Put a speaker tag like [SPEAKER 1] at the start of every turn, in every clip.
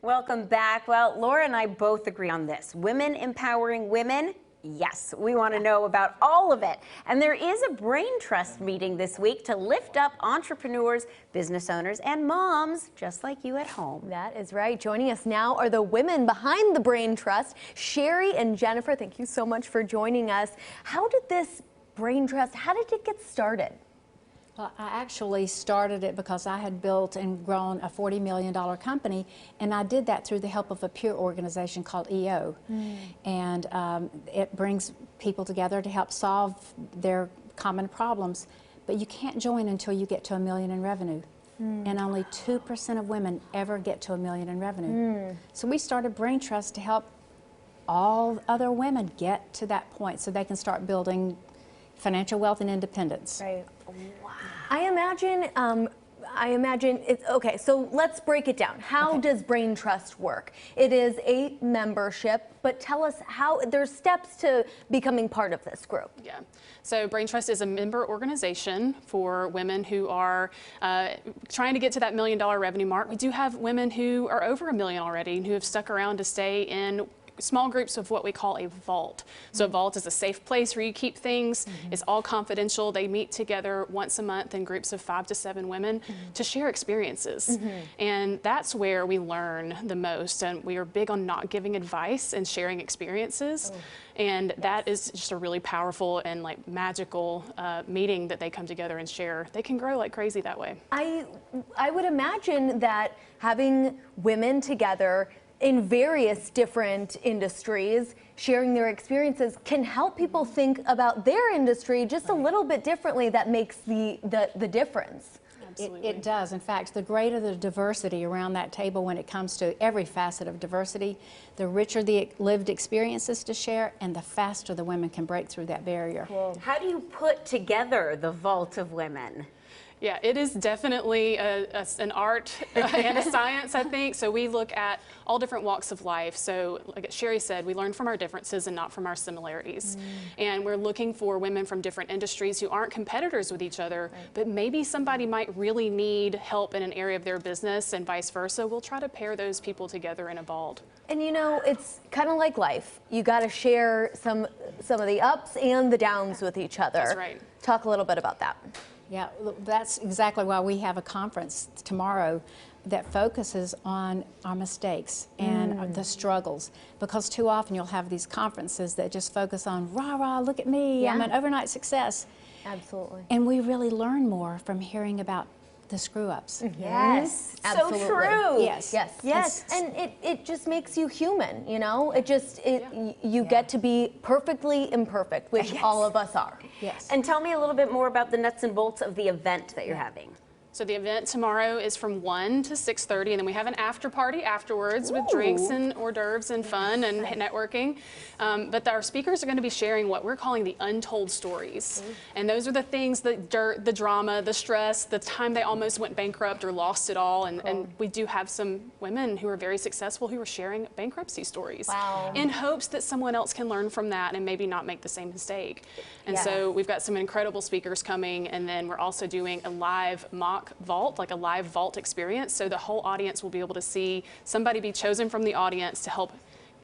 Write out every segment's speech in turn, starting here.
[SPEAKER 1] Welcome back. Well, Laura and I both agree on this. Women empowering women. Yes, we want to know about all of it. And there is a BrainTrust meeting this week to lift up entrepreneurs, business owners, and moms just like you at home.
[SPEAKER 2] That is right. Joining us now are the women behind the BrainTrust, Sherry and Jennifer. Thank you so much for joining us. How did this BrainTrust, how did it get started?
[SPEAKER 3] Well, I actually started it because I had built and grown a $40 million company, and I did that through the help of a peer organization called EO. And it brings people together to help solve their common problems. But you can't join until you get to $1 million in revenue. And only 2% of women ever get to $1 million in revenue. So we started BrainTrust to help all other women get to that point so they can start building financial wealth and independence.
[SPEAKER 2] Right. Wow. I imagine it's okay. So let's break it down. How does BrainTrust work? It is a membership, but tell us how there's steps to becoming part of this group.
[SPEAKER 4] Yeah. So BrainTrust is a member organization for women who are trying to get to that $1 million revenue mark. We do have women who are over $1 million already and who have stuck around to stay in small groups of what we call a vault. So a vault is a safe place where you keep things. It's all confidential. They meet together once a month in groups of 5 to 7 women to share experiences. And that's where we learn the most. And we are big on not giving advice and sharing experiences. And that is just a really powerful and like magical meeting that they come together and share. They can grow like crazy that way.
[SPEAKER 2] I would imagine that having women together in various different industries, sharing their experiences can help people think about their industry just a little bit differently. That makes the difference.
[SPEAKER 3] It does. In fact, the greater the diversity around that table when it comes to every facet of diversity, the richer the lived experiences to share, and the faster the women can break through that barrier.
[SPEAKER 1] Cool. How do you put together the vault of women?
[SPEAKER 4] Yeah, it is definitely an art and a science, I think. So we look at all different walks of life. So like Sherry said, we learn from our differences and not from our similarities. And we're looking for women from different industries who aren't competitors with each other, but maybe somebody might really need help in an area of their business and vice versa. We'll try to pair those people together in a vault.
[SPEAKER 2] And you know, it's kind of like life. You got to share some of the ups and the downs with each other.
[SPEAKER 4] That's right.
[SPEAKER 2] Talk a little bit about that.
[SPEAKER 3] Yeah, that's exactly why we have a conference tomorrow that focuses on our mistakes and the struggles. Because too often you'll have these conferences that just focus on, rah, rah, look at me, I'm an overnight success.
[SPEAKER 2] Absolutely.
[SPEAKER 3] And we really learn more from hearing about the screw-ups.
[SPEAKER 1] Yes,
[SPEAKER 2] Absolutely.
[SPEAKER 1] so true.
[SPEAKER 3] Yes.
[SPEAKER 2] Yes, yes, and it just makes you human, you know? You get to be perfectly imperfect, which all of us are.
[SPEAKER 3] Yes.
[SPEAKER 1] And tell me a little bit more about the nuts and bolts of the event that you're having.
[SPEAKER 4] So the event tomorrow is from 1 to 6:30, and then we have an after party afterwards with drinks and hors d'oeuvres and fun and networking. But our speakers are going to be sharing what we're calling the untold stories. And those are the things, the dirt, the drama, the stress, the time they almost went bankrupt or lost it all. And we do have some women who are very successful who are sharing bankruptcy stories in hopes that someone else can learn from that and maybe not make the same mistake. And so we've got some incredible speakers coming, and then we're also doing a live mock vault, like a live vault experience, so the whole audience will be able to see somebody be chosen from the audience to help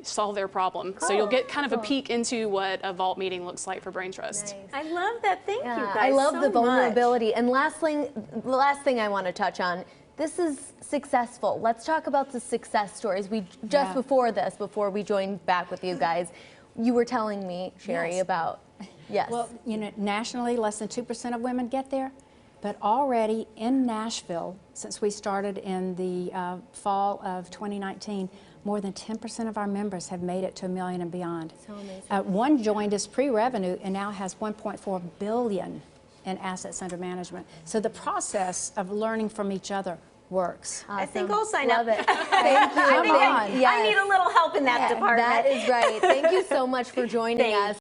[SPEAKER 4] solve their problem. So you'll get kind of a peek into what a vault meeting looks like for BrainTrust.
[SPEAKER 1] Nice. I love that. Thank you guys.
[SPEAKER 2] I love
[SPEAKER 1] so
[SPEAKER 2] the vulnerability.
[SPEAKER 1] much.
[SPEAKER 2] And the last thing I want to touch on, this is successful. Let's talk about the success stories. We just before we joined back with you guys, you were telling me, Sherry, about
[SPEAKER 3] Well, you know, nationally, less than 2% of women get there. But already in Nashville, since we started in the fall of 2019, more than 10% of our members have made it to $1 million and beyond.
[SPEAKER 2] So amazing.
[SPEAKER 3] One joined as pre-revenue and now has $1.4 billion in assets under management. So the process of learning from each other works.
[SPEAKER 2] Awesome.
[SPEAKER 1] I think I'll sign up.
[SPEAKER 2] Thank you.
[SPEAKER 1] I need a little help in that department.
[SPEAKER 2] That is right. Thank you so much for joining us.